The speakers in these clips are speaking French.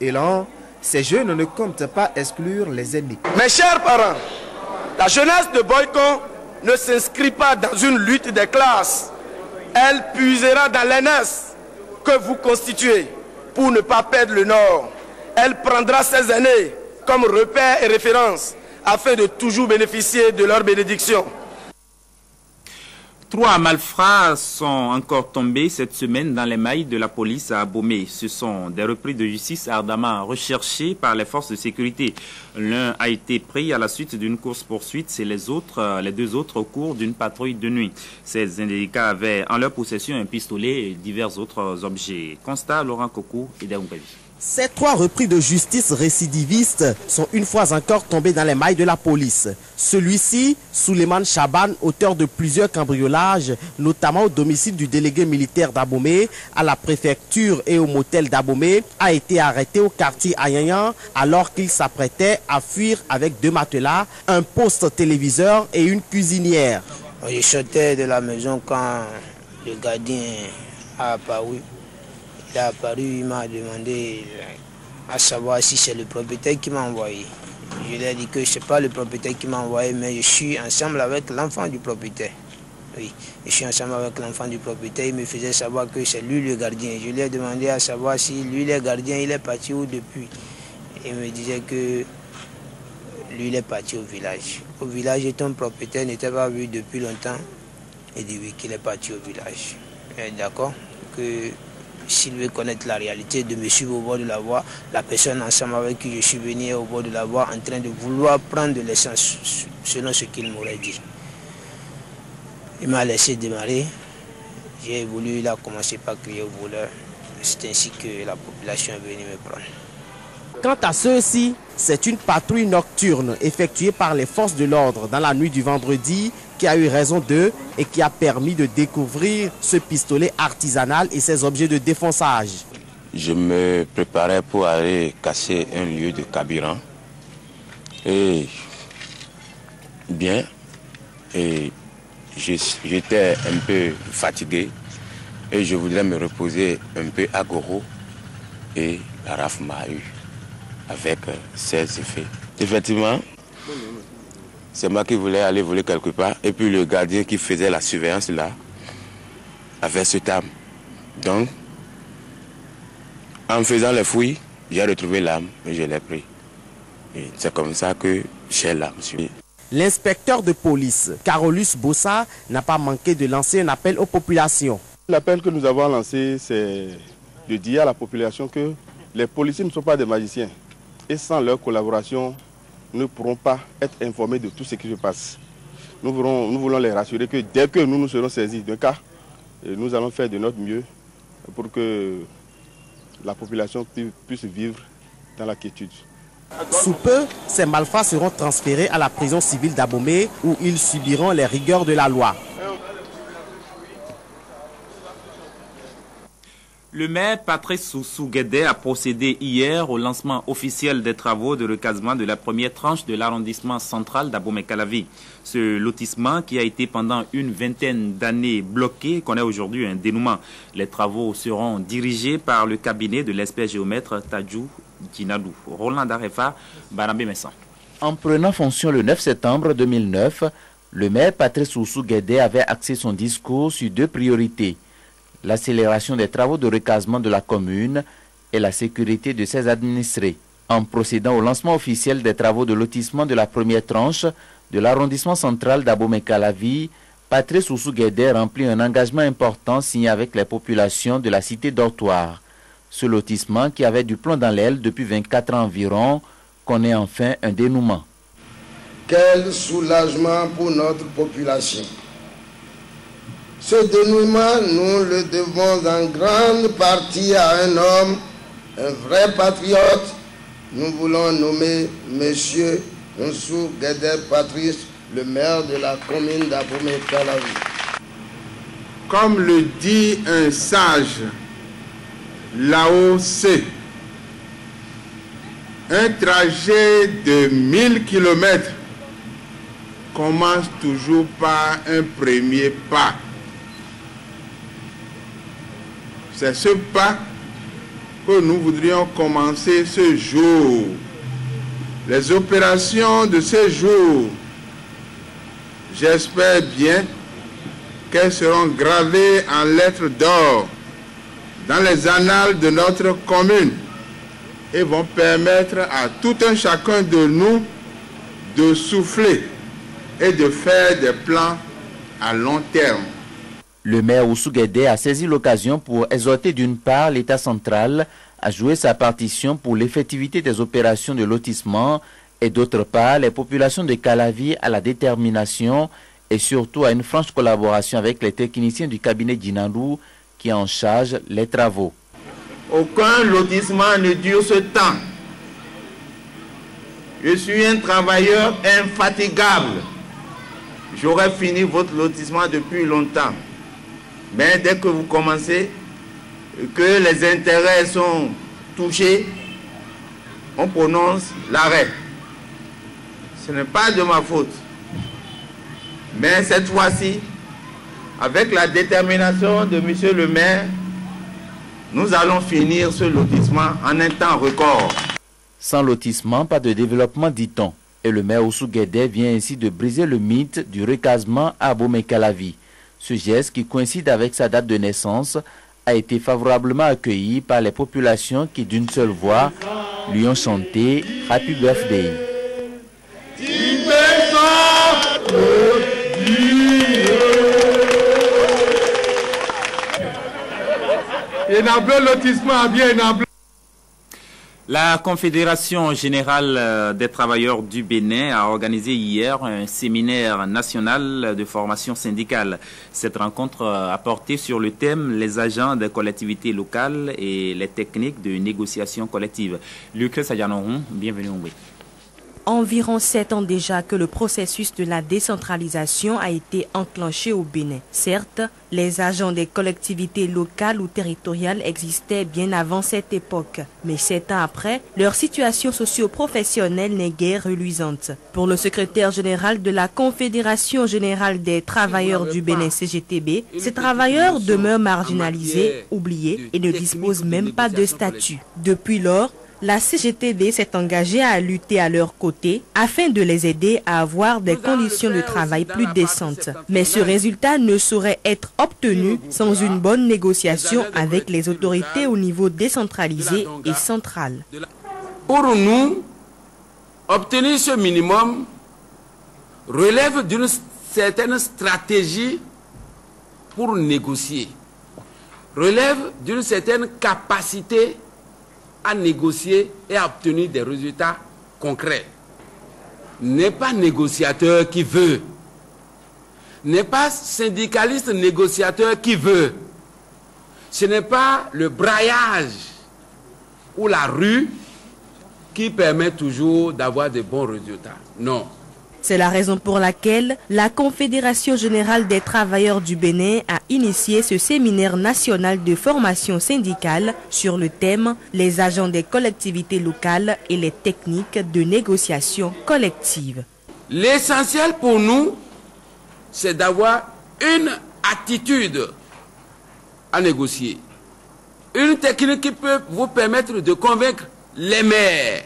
élan, ces jeunes ne comptent pas exclure les ennemis. Mes chers parents, la jeunesse de Boycon ne s'inscrit pas dans une lutte des classes. Elle puisera dans l'aînesse que vous constituez pour ne pas perdre le Nord. Elle prendra ses aînés comme repère et référence afin de toujours bénéficier de leur bénédiction. 3 malfrats sont encore tombés cette semaine dans les mailles de la police à Abomey. Ce sont des repris de justice ardemment recherchés par les forces de sécurité. L'un a été pris à la suite d'une course-poursuite, c'est les deux autres au cours d'une patrouille de nuit. Ces indélicats avaient en leur possession un pistolet et divers autres objets. Constat Laurent Kokou et Daoumpavi. Ces 3 repris de justice récidivistes sont une fois encore tombés dans les mailles de la police. Celui-ci, Souleymane Chaban, auteur de plusieurs cambriolages, notamment au domicile du délégué militaire d'Abomey, à la préfecture et au motel d'Abomey, a été arrêté au quartier Ayanyan alors qu'il s'apprêtait à fuir avec 2 matelas, un poste téléviseur et une cuisinière. Je sortais de la maison quand le gardien a apparu. Il a apparu, il m'a demandé à savoir si c'est le propriétaire qui m'a envoyé. Je lui ai dit que ce n'est pas le propriétaire qui m'a envoyé, mais je suis ensemble avec l'enfant du propriétaire. Oui, je suis ensemble avec l'enfant du propriétaire. Il me faisait savoir que c'est lui le gardien. Je lui ai demandé à savoir si lui le gardien, il est parti où depuis. Il me disait que lui il est parti au village. Au village, ton propriétaire n'était pas vu depuis longtemps. Il dit oui, qu'il est parti au village. D'accord, que s'il veut connaître la réalité, de me suivre au bord de la voie, la personne ensemble avec qui je suis venu au bord de la voie en train de vouloir prendre de l'essence, selon ce qu'il m'aurait dit. Il m'a laissé démarrer. J'ai voulu, il a commencé par crier au voleur. C'est ainsi que la population est venue me prendre. Quant à ceux-ci, c'est une patrouille nocturne effectuée par les forces de l'ordre dans la nuit du vendredi qui a eu raison d'eux et qui a permis de découvrir ce pistolet artisanal et ses objets de défonçage. Je me préparais pour aller casser un lieu de carburant. Et j'étais un peu fatigué et je voulais me reposer un peu à Goro. Et la rafle m'a eu avec ses effets. Effectivement, c'est moi qui voulais aller voler quelque part. Et puis le gardien qui faisait la surveillance là avait cette arme. Donc, en faisant les fouilles, j'ai retrouvé l'arme et je l'ai pris. Et c'est comme ça que j'ai l'arme. L'inspecteur de police, Carolus Bossa, n'a pas manqué de lancer un appel aux populations. L'appel que nous avons lancé, c'est de dire à la population que les policiers ne sont pas des magiciens. Et sans leur collaboration, nous ne pourrons pas être informés de tout ce qui se passe. Nous voulons les rassurer que dès que nous serons saisis d'un cas, nous allons faire de notre mieux pour que la population puisse vivre dans la quiétude. Sous peu, ces malfrats seront transférés à la prison civile d'Abomey où ils subiront les rigueurs de la loi. Le maire Patrice Soussou Guédé a procédé hier au lancement officiel des travaux de recasement de la première tranche de l'arrondissement central d'Abomey-Calavi. Ce lotissement qui a été pendant une vingtaine d'années bloqué connaît aujourd'hui un dénouement. Les travaux seront dirigés par le cabinet de l'expert géomètre Tadjou Djinadou. Roland Darefa, Barambé Messan. En prenant fonction le 9 septembre 2009, le maire Patrice Soussou Guédé avait axé son discours sur 2 priorités. L'accélération des travaux de recasement de la commune et la sécurité de ses administrés. En procédant au lancement officiel des travaux de lotissement de la première tranche de l'arrondissement central d'Abomey-Calavi, Patrice Soussou Guédé remplit un engagement important signé avec les populations de la cité dortoir. Ce lotissement, qui avait du plomb dans l'aile depuis 24 ans environ, connaît enfin un dénouement. Quel soulagement pour notre population! Ce dénouement, nous le devons en grande partie à un homme, un vrai patriote. Nous voulons nommer M. Soussou Guédé Patrice, le maire de la commune d'Abomey-Calavi. Comme le dit un sage, l'AOC, un trajet de 1000 km commence toujours par un premier pas. C'est ce pas que nous voudrions commencer ce jour. Les opérations de ce jour, j'espère bien qu'elles seront gravées en lettres d'or dans les annales de notre commune et vont permettre à tout un chacun de nous de souffler et de faire des plans à long terme. Le maire Oussou Guédé a saisi l'occasion pour exhorter d'une part l'État central à jouer sa partition pour l'effectivité des opérations de lotissement et d'autre part les populations de Calavi à la détermination et surtout à une franche collaboration avec les techniciens du cabinet Djinandou qui est en charge les travaux. Aucun lotissement ne dure ce temps. Je suis un travailleur infatigable. J'aurais fini votre lotissement depuis longtemps. Mais dès que vous commencez, que les intérêts sont touchés, on prononce l'arrêt. Ce n'est pas de ma faute. Mais cette fois-ci, avec la détermination de monsieur le maire, nous allons finir ce lotissement en un temps record. Sans lotissement, pas de développement, dit-on. Et le maire Oussou Guédé vient ainsi de briser le mythe du recasement à Abomey-Calavi. Ce geste, qui coïncide avec sa date de naissance, a été favorablement accueilli par les populations qui, d'une seule voix, lui ont chanté « Happy Birthday ». La Confédération générale des travailleurs du Bénin a organisé hier un séminaire national de formation syndicale. Cette rencontre a porté sur le thème « Les agents des collectivités locales et les techniques de négociation collective ». Lucre Sayanoron, bienvenue au Web. Environ 7 ans déjà que le processus de la décentralisation a été enclenché au Bénin. Certes, les agents des collectivités locales ou territoriales existaient bien avant cette époque. Mais 7 ans après, leur situation socio-professionnelle n'est guère reluisante. Pour le secrétaire général de la Confédération générale des travailleurs du Bénin CGTB, ces travailleurs demeurent marginalisés, oubliés et ne disposent même pas de statut. Depuis lors, la CGTB s'est engagée à lutter à leur côté afin de les aider à avoir des conditions de travail plus décentes. Mais ce résultat ne saurait être obtenu sans une bonne négociation avec les autorités au niveau décentralisé et central. Pour nous, obtenir ce minimum relève d'une certaine stratégie pour négocier, relève d'une certaine capacité à négocier et à obtenir des résultats concrets. N'est pas négociateur qui veut, n'est pas syndicaliste négociateur qui veut. Ce n'est pas le braillage ou la rue qui permet toujours d'avoir de bons résultats. Non. C'est la raison pour laquelle la Confédération générale des travailleurs du Bénin a initié ce séminaire national de formation syndicale sur le thème « Les agents des collectivités locales et les techniques de négociation collective ». L'essentiel pour nous, c'est d'avoir une attitude à négocier. Une technique qui peut vous permettre de convaincre les maires,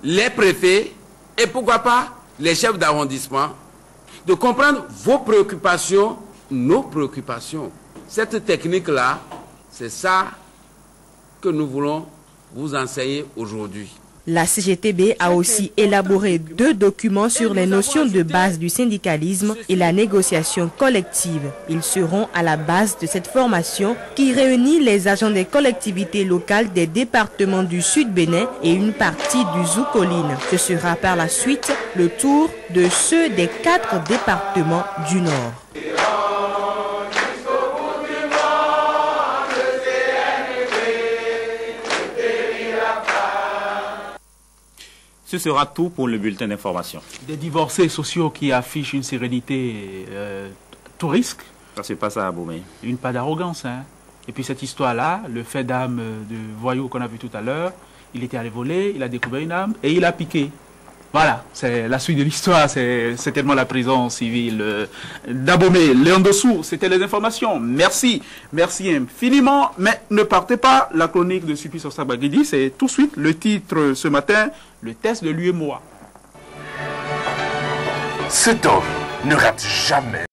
les préfets et pourquoi pas les chefs d'arrondissement, de comprendre vos préoccupations, nos préoccupations. Cette technique-là, c'est ça que nous voulons vous enseigner aujourd'hui. La CGTB a aussi élaboré 2 documents sur les notions de base du syndicalisme et la négociation collective. Ils seront à la base de cette formation qui réunit les agents des collectivités locales des départements du Sud Bénin et une partie du Zoukoline. Ce sera par la suite le tour de ceux des 4 départements du Nord. Ce sera tout pour le bulletin d'information. Des divorcés sociaux qui affichent une sérénité tout risque. Ça se passe à Abomey. Une part d'arrogance. Hein. Et puis cette histoire-là, le fait d'arme de voyou qu'on a vu tout à l'heure, il était allé voler, il a découvert une arme et il a piqué. Voilà, c'est la suite de l'histoire, c'est certainement la prison civile d'Abomey. Léon Dossou, c'était les informations. Merci, merci infiniment. Mais ne partez pas, la chronique de Sulpice Ossabagidi, c'est tout de suite le titre ce matin, le test de l'UEMOA. Cet homme ne rate jamais